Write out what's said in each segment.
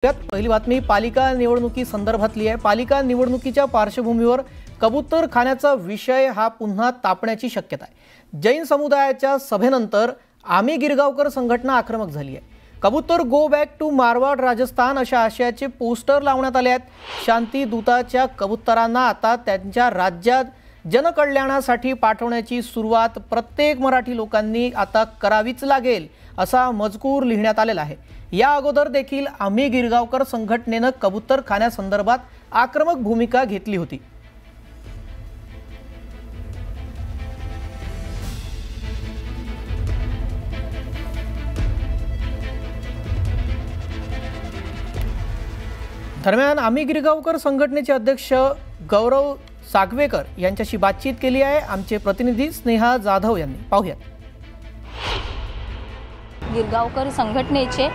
पहिली बातमी पालिका निवडणुकी संदर्भातली आहे। पालिका निवडणुकीच्या पार्श्वभूमीवर कबूतरखान्याचा विषय हा पुन्हा तापण्याची शक्यता आहे। जैन समुदायाच्या सभेनंतर आम्ही गिरगावकर संघटना आक्रमक झाली आहे। कबूतर go back to Marwar Rajasthan अशा आशयाचे पोस्टर लावण्यात आले आहेत। शांती दूताच्या कबूतरांना आता त्यांच्या राज्यात जनकल्याणासाठी पाठवण्याची सुरुवात प्रत्येक मराठी लोकांनी आता करावीच लागेल असा मजकूर लिहिण्यात आलेला आहे। या अगोदर देखील आम्ही गिरगावकर संघटनेने कबूतरखान्यासंदर्भात आक्रमक भूमिका घेतली होती। दरम्यान आम्ही गिरगावकर संघटनेचे अध्यक्ष गौरव सागवेकर यांच्याशी बातचीत केली आहे आमचे प्रतिनिधी स्नेहा जाधव यांनी। पाहूया। गिरगावकर संघटनेचे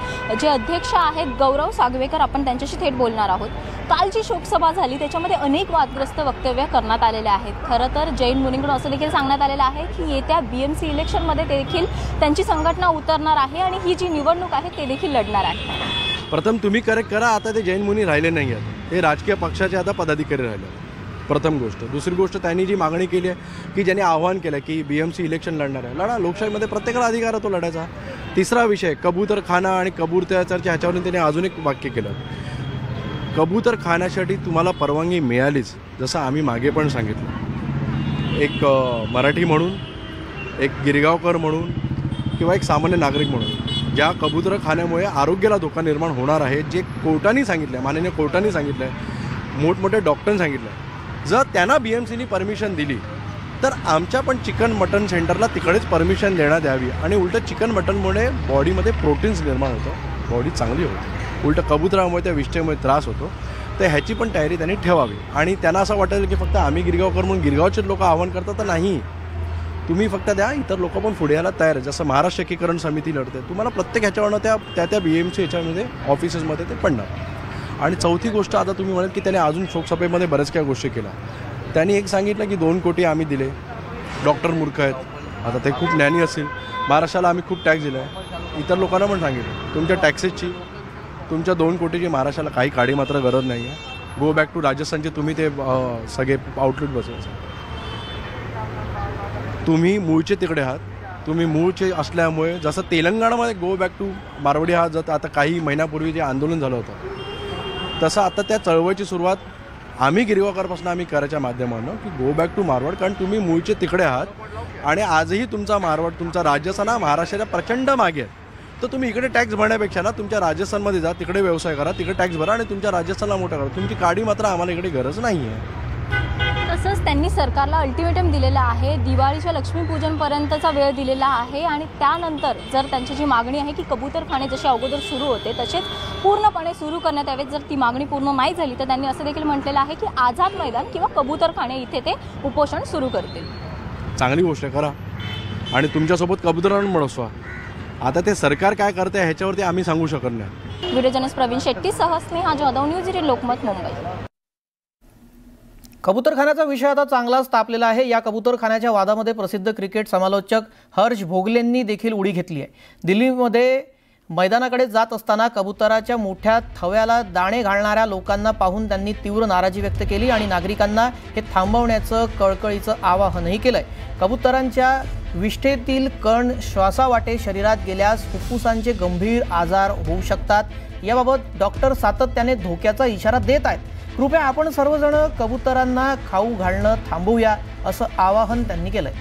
जे अध्यक्ष आहेत गौरव सागवेकर, आपण त्यांच्याशी थेट बोलणार आहोत। काल जी शोकसभा झाली त्याच्यामध्ये अनेक वादग्रस्त वक्तव्य करण्यात आलेले आहेत। खरं तर जैन मुनींकडून असं देखील सांगण्यात आलेलं आहे की येत्या BMC इलेक्शनमध्ये देखील त्यांची संघटना उतरणार आहे आणि ही जी निवडणूक आहे ते देखील लढणार आहे। प्रथम तुम्ही करेक्ट करा, आता ते जैन मुनी राहिले नाही आहेत, ते राजकीय पक्षाचे आता पदाधिकारी राहिले। प्रथम गोष्ट। दुसरी गोष्ट, त्यांनी जी मागणी केली आहे की ज्यांनी आव्हान केलं की BMC इलेक्शन लढणार आहे, लढा, लोकशाहीमध्ये प्रत्येकाला अधिकार आहे तो लढायचा। तिसरा विषय कबूतरखाना आणि कबूतरच्या ह्याच्यावरून त्यांनी अजून एक वाक्य केलं, कबूतरखान्यासाठी तुम्हाला परवानगी मिळालीच, जसं आम्ही मागे पण सांगितलं, एक मराठी म्हणून, एक गिरगावकर म्हणून किंवा एक सामान्य नागरिक म्हणून, ज्या कबूतरखान्यामुळे आरोग्याला धोका निर्माण होणार आहे, जे कोर्टाने सांगितलं आहे, माननीय कोर्टाने सांगितलं आहे, मोठमोठे डॉक्टरांनी सांगितलं आहे, जर त्यांना BMCनी परमिशन दिली तर आमच्या पण चिकन मटन सेंटरला तिकडेच परमिशन देण्यात यावी आणि उलटं चिकन मटनमुळे बॉडीमध्ये प्रोटीन्स निर्माण होतं, बॉडी चांगली होते, उलटं कबुतरामुळे त्या विष्ठेमुळे त्रास होतो, तर ह्याची पण तयारी त्यांनी ठेवावी। आणि त्यांना असं वाटेल की फक्त आम्ही गिरगावकर म्हणून गिरगावचे लोक आव्हान करतात, तर नाही, तुम्ही फक्त द्या, इतर लोक पण पुढे यायला तयार आहे। जसं महाराष्ट्र एकीकरण समिती लढते, तुम्हाला प्रत्येक ह्याच्यावरनं त्या BMC ह्याच्यामध्ये ऑफिसेसमध्ये ते पडणार। आणि चौथी गोष्ट, आता तुम्ही म्हणाल की त्याने अजून शोकसभेमध्ये बऱ्याच काही गोष्टी केल्या, त्यांनी एक सांगितलं की 2 कोटी आम्ही दिले, डॉक्टर मूर्ख आहेत, आता ते खूप ज्ञानी असतील, महाराष्ट्राला आम्ही खूप टॅक्स दिला आहे, इतर लोकांना पण सांगितलं तुमच्या टॅक्सेसची, तुमच्या 2 कोटीची महाराष्ट्राला काही काडी मात्र गरज नाही आहे, गो बॅक टू राजस्थानचे तुम्ही ते सगळे आउटलेट बसवायचं, तुम्ही मूळचे तिकडे आहात, तुम्ही मूळचे असल्यामुळे, जसं तेलंगणामध्ये गो बॅक टू मारवाडी हा जर आता काही महिन्यापूर्वी जे आंदोलन झालं होतं, तसं आता त्या चळवळीची सुरुवात आम्ही गिरगावकरपासून आम्ही करायच्या माध्यमानं की गो बॅक टू मारवाड, कारण तुम्ही मूळचे तिकडे आहात आणि आजही तुमचा मारवाड, तुमचा राजस्थान हा महाराष्ट्राच्या प्रचंड मागे आहे, तर तुम्ही इकडे टॅक्स भरण्यापेक्षा ना तुमच्या राजस्थानमध्ये जा, तिकडे व्यवसाय करा, तिकडे टॅक्स भरा आणि तुमच्या राजस्थानला मोठा करा, तुमची काडी मात्र आम्हाला इकडे गरज नाही आहे। तसंच त्यांनी सरकारला अल्टिमेटम दिलेला आहे, दिवाळीच्या लक्ष्मीपूजनपर्यंतचा वेळ दिलेला आहे आणि त्यानंतर जर त्यांची जी मागणी आहे की कबूतरखाने जसे अगोदर सुरू होते तसेच पूर्णपणे सुरू करण्यात यावेत, जर ती मागणी पूर्ण नाही झाली तर त्यांनी असं देखील म्हटलेलं आहे की आझाद मैदान किंवा कबूतरखाने इथे ते उपोषण सुरू करतील। चांगली गोष्ट करा आणि तुमच्यासोबत कबूतरांना बसवा। आता ते सरकार काय करते ह्याच्यावरती आम्ही सांगू शकत नाही। व्हिडिओ जर्नलिस्ट प्रवीण शेट्टी सह स्नेहा जाधव, न्यूज 18 लोकमत, मुंबई। कबूतरखान्याचा विषय आता चांगलाच तापलेला आहे। या कबूतरखान्याच्या वादामध्ये प्रसिद्ध क्रिकेट समालोचक हर्ष भोगलेंनी देखील उडी घेतली आहे। दिल्लीमध्ये मैदानाकडे जात असताना कबूतराच्या मोठ्या थव्याला दाणे घालणाऱ्या लोकांना पाहून त्यांनी तीव्र नाराजी व्यक्त केली आणि नागरिकांना हे थांबवण्याचं कळकळीचं आवाहनही केलंय। कबूतरांच्या विष्ठेतील कण श्वासावाटे शरीरात गेल्यास फुफ्फुसांचे गंभीर आजार होऊ शकतात। याबाबत डॉक्टर सातत्याने धोक्याचा इशारा देत आहेत। कृपया आपण सर्वजण कबूतरांना खाऊ घालणं थांबवूया असं आवाहन त्यांनी केलंय।